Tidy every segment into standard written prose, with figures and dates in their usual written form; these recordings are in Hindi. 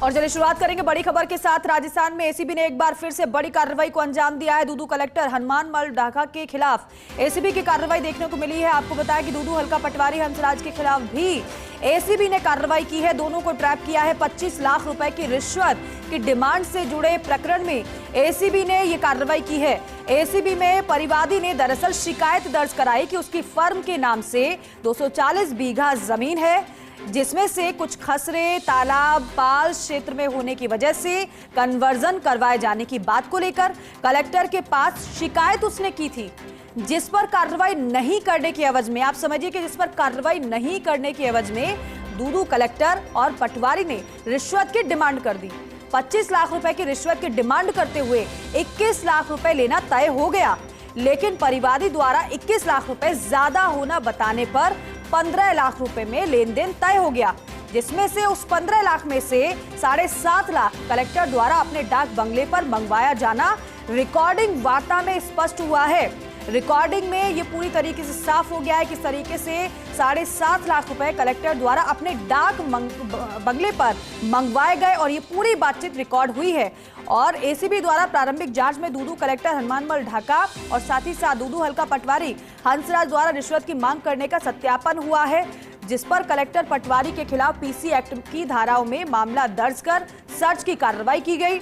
और चलिए शुरुआत करेंगे बड़ी खबर के साथ। राजस्थान में एसीबी ने एक बार फिर से बड़ी कार्रवाई को अंजाम दिया है। दूदू कलेक्टर हनुमानमल ढाका के खिलाफ एसीबी की कार्रवाई देखने को मिली है। आपको बताया कि दूदू हल्का पटवारी हंसराज के खिलाफ भी एसीबी ने कार्रवाई की है। दोनों को ट्रैप किया है। 25 लाख रुपए की रिश्वत की डिमांड से जुड़े प्रकरण में एसीबी ने यह कार्रवाई की है। एसीबी में परिवादी ने दरअसल शिकायत दर्ज कराई कि उसकी फर्म के नाम से 240 बीघा जमीन है, जिसमें से कुछ खसरे तालाब पाल क्षेत्र में होने की वजह से कन्वर्जन करवाए जाने की बात को लेकर कलेक्टर के पास शिकायत उसने की थी, जिस पर कार्रवाई नहीं करने की एवज में, आप समझिए कि जिस पर कार्रवाई नहीं करने की एवज में दूदू कलेक्टर और पटवारी ने रिश्वत की डिमांड कर दी। 25 लाख रुपए की रिश्वत की डिमांड करते हुए 21 लाख रुपए लेना तय हो गया, लेकिन परिवादी द्वारा 21 लाख रुपए ज्यादा होना बताने पर 15 लाख रुपए में लेन देन तय हो गया, जिसमें से उस 15 लाख में से 7.5 लाख कलेक्टर द्वारा अपने डाक बंगले पर मंगवाया जाना रिकॉर्डिंग वार्ता में स्पष्ट हुआ है। रिकॉर्डिंग में ये पूरी तरीके से साफ हो गया है किस तरीके से 7.5 लाख रुपए कलेक्टर द्वारा अपने डाक बंगले पर मंगवाए गए और ये पूरी बातचीत रिकॉर्ड हुई है। और एसीबी द्वारा प्रारंभिक जांच में दूदू कलेक्टर हनुमानमल ढाका और साथ ही साथ दूदू हल्का पटवारी हंसराज द्वारा रिश्वत की मांग करने का सत्यापन हुआ है, जिस पर कलेक्टर पटवारी के खिलाफ पीसी एक्ट की धाराओं में मामला दर्ज कर सर्च की कार्रवाई की गई।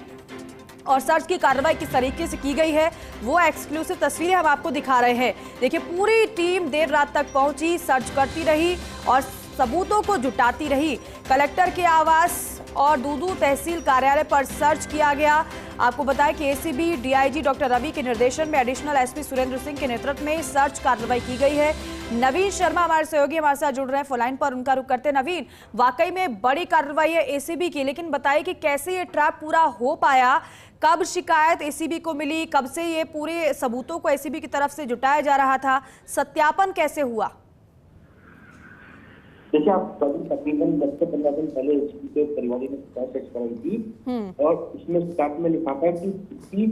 और सर्च की कार्रवाई किस तरीके से की गई है वो एक्सक्लूसिव तस्वीरें हम आपको दिखा रहे हैं। देखिए, पूरी टीम देर रात तक पहुंची, सर्च करती रही और सबूतों को जुटाती रही। कलेक्टर के आवास और दूदू तहसील कार्यालय पर सर्च किया गया। आपको बताएं कि एसीबी डीआईजी डॉक्टर रवि के निर्देशन में एडिशनल एसपी सुरेंद्र सिंह के नेतृत्व में सर्च कार्रवाई की गई है। नवीन शर्मा हमारे सहयोगी हमारे साथ जुड़ रहे हैं फोन लाइन पर, उनका रुख करते हैं। नवीन, वाकई में बड़ी कार्रवाई है एसीबी की, लेकिन बताइए कि कैसे ये ट्रैप पूरा हो पाया, कब शिकायत एसीबी को मिली, कब से ये पूरे सबूतों को एसीबी की तरफ से जुटाया जा रहा था, सत्यापन कैसे हुआ? देखिए, आप तकरीबन 10 से 15 दिन पहले एसीबी के परिवादी ने शिकायत दर्ज कराई थी और उसमें शिकायत में लिखा था कि इसकी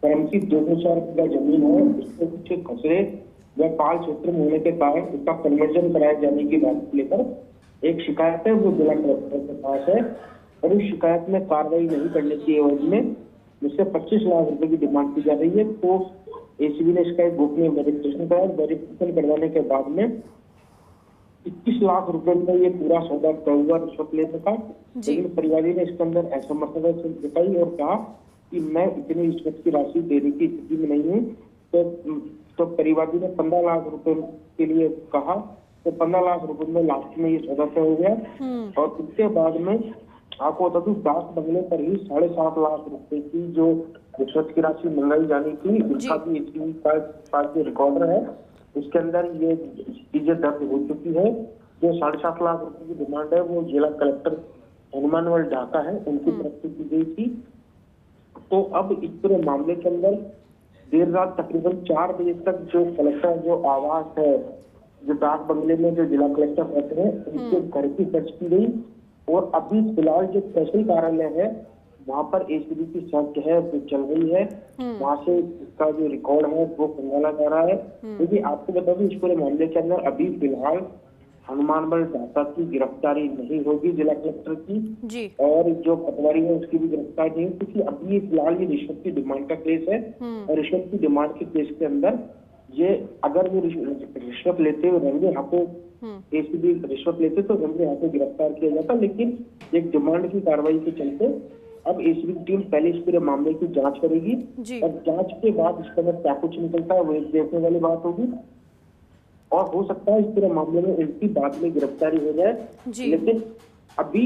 फर्म की 204 बीघा जमीन है, उसके कुछ खसरे व पाल क्षेत्र में होने के कारण उसका कन्वर्जन कराए जाने की बात को लेकर एक शिकायत है, वो जिला कलेक्टर के पास है। और उस शिकायत में कार्रवाई नहीं करने की एवज में मुझसे 25 लाख रुपए की डिमांड की जा रही है। तो एसीबी ने इसका एक गोपनीय वेरिफिकेशन कराया। वेरिफिकेशन करवाने के बाद में 21 लाख रुपए में ये पूरा सौदा तय हुआ रिश्वत लेने का। लेकिन परिवादी ने इसके अंदर असमर्थता दिखाई और कहा कि मैं इतनी रिश्वत की राशि देने की स्थिति में नहीं हूँ। तो परिवादी ने 15 लाख रुपए के लिए कहा, तो 15 लाख रुपए में लास्ट में ये सौदा तय हो गया। और उसके बाद में आपको बता दूं, डाक बंगले पर ही 7.5 लाख रुपए की जो रिश्वत की राशि मंगाई जानी थी, उसका भी एसीबी का जो रिकॉर्डर है उसके अंदर ये चीजें दर्ज हो चुकी है। जो 7.5 लाख रुपए की डिमांड है वो जिला कलेक्टर हनुमानमल ढाका है, उनकी तरफ से की गई थी। तो अब इस पूरे मामले के अंदर देर रात तकरीबन 4 बजे तक जो कलेक्टर जो आवास है, जो डाक बंगले में जो जिला कलेक्टर रहते हैं, उनके घर की सर्च की गई। और अभी फिलहाल जो तहसील कार्यालय है वहाँ पर एसीबी की सर्च है वो चल रही है। वहाँ से इसका जो रिकॉर्ड है वो खंगाला जा रहा है। क्योंकि आपको बता दूं, इस पूरे मामले के अंदर अभी फिलहाल हनुमानमल ढाका की गिरफ्तारी नहीं होगी जिला कलेक्टर की जी। और जो पटवारी है उसकी भी गिरफ्तारी नहीं, क्योंकि अभी फिलहाल ये रिश्वत की डिमांड का केस है। और रिश्वत की डिमांड के केस के अंदर ये अगर वो रिश्वत लेते हुए रंगे हाथों एसीबी रिश्वत लेते तो रंगे हाथों गिरफ्तार किया जाता। लेकिन एक डिमांड की कार्रवाई के चलते अब एसीबी टीम पहले इस पूरे मामले की जांच करेगी और जांच के बाद इसके अंदर क्या कुछ निकलता है वो एक देखने वाली बात होगी। और हो सकता है इस पूरे मामले में इनकी बाद में गिरफ्तारी हो जाए। लेकिन अभी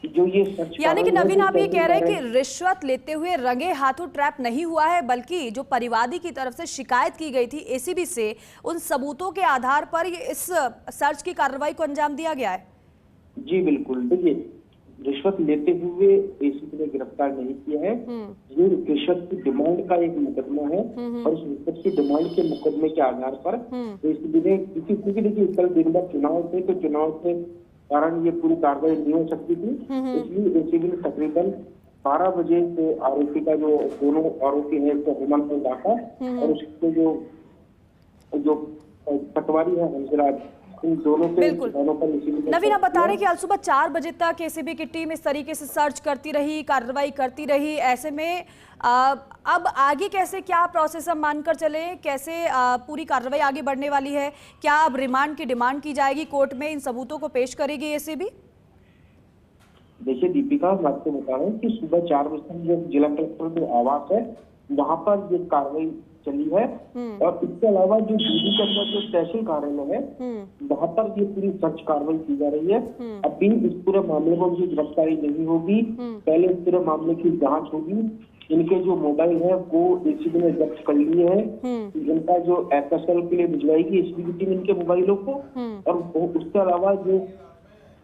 जो ये सर्च, यानी कि नवीन आप ये कह रहे हैं कि रिश्वत लेते हुए रंगे हाथों ट्रैप नहीं हुआ है, बल्कि जो परिवादी की तरफ से शिकायत की गई थी एसीबी से, उन सबूतों के आधार पर ये इस सर्च की कार्रवाई को अंजाम दिया गया है। जी बिल्कुल, देखिए, रिश्वत लेते हुए एसीबी ने गिरफ्तार नहीं किया है। ये रिश्वत की डिमांड का एक मुकदमा है और उस रिश्वत की डिमांड के मुकदमे के आधार पर एसीबी ने, क्योंकि देखिए कल दिन भर चुनाव थे तो चुनाव के कारण ये पूरी कार्रवाई नहीं हो सकती थी, इसलिए एसीबी ने तकरीबन 12 बजे से आरोपी का जो दोनों आरोपी है तो हनुमानमल ढाका और उसके जो पटवारी है हंसराज, इन दोनों के बिल्कुल। ठिकानों पर एसीबी ने नवीन, आप सर्च बता रहे किया। कि आज सुबह 4 बजे तक एसीबी की टीम इस तरीके से सर्च करती रही, कार्रवाई करती रही। ऐसे में अब आगे कैसे, क्या प्रोसेस हम मानकर चले, कैसे पूरी कार्रवाई आगे बढ़ने वाली है? क्या अब रिमांड की डिमांड की जाएगी कोर्ट में, इन सबूतों को पेश करेगी एसीबी? देखिए दीपिका, मैं आपको बता रहा हूँ कि सुबह 4 बजे तक जो जिला कलेक्टर जो आवास है वहां पर ये कार्रवाई चली है। और इसके अलावा जो डीडी के अंदर जो तहसील कार्यालय है वहां पर ये पूरी सर्च कार्रवाई की जा रही है। अभी इस पूरे मामले में उनकी गिरफ्तारी नहीं होगी, पहले इस पूरे मामले की जांच होगी। इनके जो मोबाइल है वो एसीबी ने जब्त कर लिए हैं। इनका जो एफएसएल के लिए भिजवाएगी एसीबी की टीम इनके मोबाइलों को, और उसके अलावा जो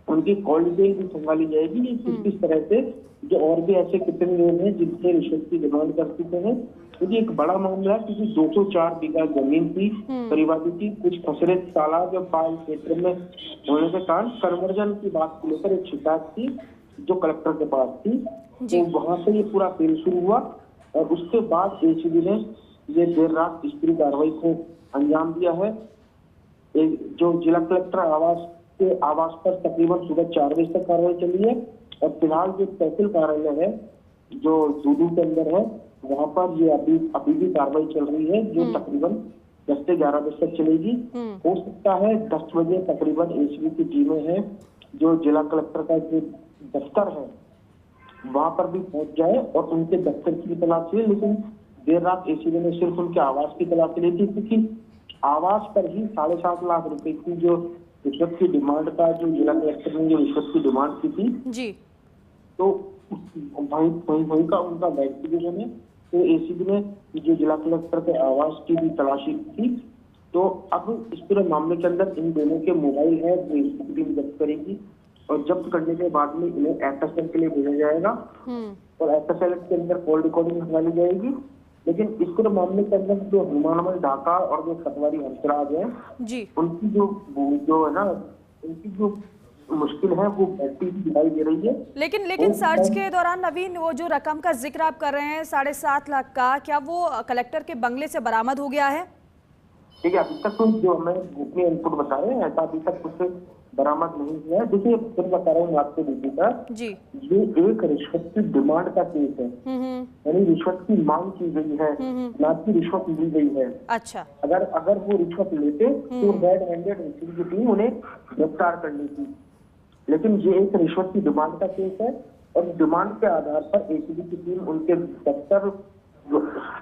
उनकी कॉल डिटेल भी संभाली जाएगी कि किस तरह से जो और भी ऐसे कितने लोग हैं जिनसे रिश्वत की डिमांड कर चुके हैं। क्योंकि एक बड़ा मामला है, क्योंकि 204 बीघा जमीन थी परिवादी की, कुछ खसरे तालाब या पाल क्षेत्र में होने के कारण कन्वर्जन की बात को लेकर एक शिकायत थी जो कलेक्टर के पास थी। तो वहां से ये पूरा खेल शुरू हुआ और उसके बाद एसीबी ने ये देर रात इस पूरी कार्रवाई को अंजाम दिया है। जो जिला कलेक्टर आवास पर तकरीबन सुबह 4 बजे तक कार्रवाई चली है। और फिलहाल जो तहसील कार्यालय है जो दूदू के अंदर है वहां पर ये अभी भी कार्रवाई चल रही है, जो तकरीबन 10 से 11 बजे तक चलेगी। हो सकता है 10 बजे तकरीबन एसीबी की टीमें हैं जो जिला कलेक्टर का जो दफ्तर है वहां पर भी पहुंच जाए और उनके दफ्तर की तलाशी ले। लेकिन देर रात एसीबी ने सिर्फ उनके आवास की तलाशी ली थी, क्योंकि आवास पर ही 7.5 लाख रुपए की जो रिश्वत की डिमांड का जो जिला कलेक्टर ने जो रिश्वत की डिमांड की थी जी, तो वहीं का उनका वेरिफिकेशन है। तो एसीबी ने जो जिला कलेक्टर के आवास की भी तलाशी की। तो अब इस पूरे मामले के अंदर इन दोनों के मोबाइल है वो एसीबी टीम जब्त करेगी और जब्त करने के बाद में इन्हें एफएसएल के लिए भेजा जाएगा और एफएसएल के अंदर कॉल रिकॉर्डिंग निकाली जाएगी। लेकिन इस पूरे मामले के अंदर जो हनुमानमल ढाका और जो पटवारी हंसराज है जी, उनकी जो है ना, उनकी जो मुश्किल है वो बढ़ती ही दिखाई दे रही है। लेकिन सर्च के दौरान नवीन, वो जो रकम का जिक्र आप कर रहे हैं 7.5 लाख का, क्या वो कलेक्टर के बंगले से बरामद हो गया है? ठीक है, अभी तक तो जो हमें गोपनीय इनपुट बता रहे हैं ऐसा अभी तक कुछ बरामद नहीं हुआ है। देखिए फिर बता रहा हूँ आपको दीपिका जी, ये एक रिश्वत की डिमांड का केस है, यानी रिश्वत की मांग की गई है, ना कि रिश्वत ली गई है। अच्छा, अगर वो रिश्वत लेते तो रेड हैंडेड एसीबी की टीम उन्हें गिरफ्तार करनी थी। लेकिन ये एक रिश्वत की डिमांड का केस है और डिमांड के आधार पर एसीबी की टीम उनके दफ्तर,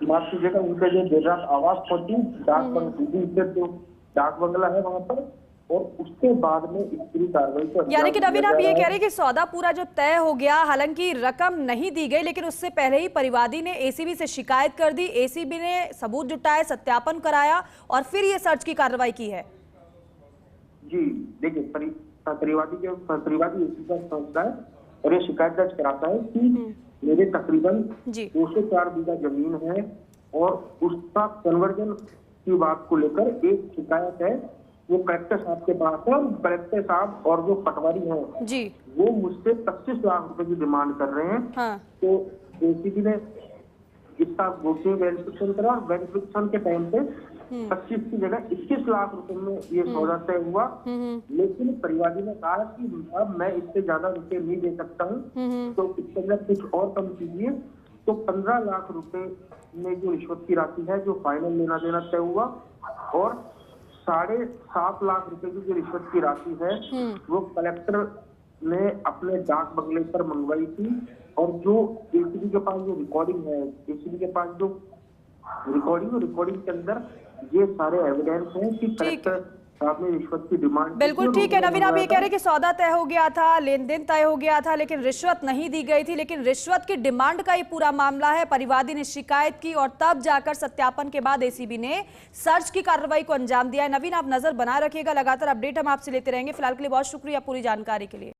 माफ कीजिएगा, उनके जो देर रात आवास पहुंची डाक बंगला है वहां पर, और उसके बाद में इस पूरी कार्रवाई को यानी कि नवीन आप ये कह रहे हैं कि सौदा पूरा जो तय हो गया, हालांकि रकम नहीं दी गई, लेकिन उससे पहले ही परिवादी ने एसीबी से शिकायत कर दी, एसीबी ने सबूत जुटाए, सत्यापन कराया और फिर ये सर्च की कार्रवाई की है। जी देखिए, परिवादी एसीबी का पहुंचता है और ये शिकायत दर्ज कराता है कि मेरे तकरीबन 204 बीघा जमीन है और उसका कन्वर्जन की बात को लेकर एक शिकायत है, वो कलेक्टर साहब के पास है। और कलेक्टर साहब और जो पटवारी हैं जी, वो मुझसे 25 लाख रुपए की डिमांड कर रहे हैं। हाँ। तो एसीबी ने इसका गोपनीय वेरिफिकेशन करा और वेरिफिकेशन के टाइम पे 25 की जगह 21 लाख रुपए में ये सौदा तय हुआ। लेकिन परिवादी ने कहा कि अब मैं इससे ज्यादा रुपए नहीं दे सकता हूँ, तो इसके अंदर कुछ और कम कीजिए। तो 15 लाख रुपए में जो रिश्वत की राशि है जो फाइनल लेना देना तय हुआ और 7.5 लाख रुपए की जो रिश्वत की राशि है वो कलेक्टर ने अपने डाक बंगले पर मंगवाई थी। और जो एसीबी के पास जो रिकॉर्डिंग है, एसीबी के पास जो रिकॉर्डिंग के अंदर ये सारे एविडेंस हैं कि कलेक्टर साहब ने रिश्वत की डिमांड। बिल्कुल ठीक है नवीन, आप ये कह रहे हैं कि सौदा तय हो गया था, लेन देन तय हो गया था, लेकिन रिश्वत नहीं दी गई थी। लेकिन रिश्वत की डिमांड का ही पूरा मामला है, परिवादी ने शिकायत की और तब जाकर सत्यापन के बाद एसीबी ने सर्च की कार्रवाई को अंजाम दिया है। नवीन, आप नजर बनाए रखिएगा, लगातार अपडेट हम आपसे लेते रहेंगे। फिलहाल के लिए बहुत शुक्रिया पूरी जानकारी के लिए।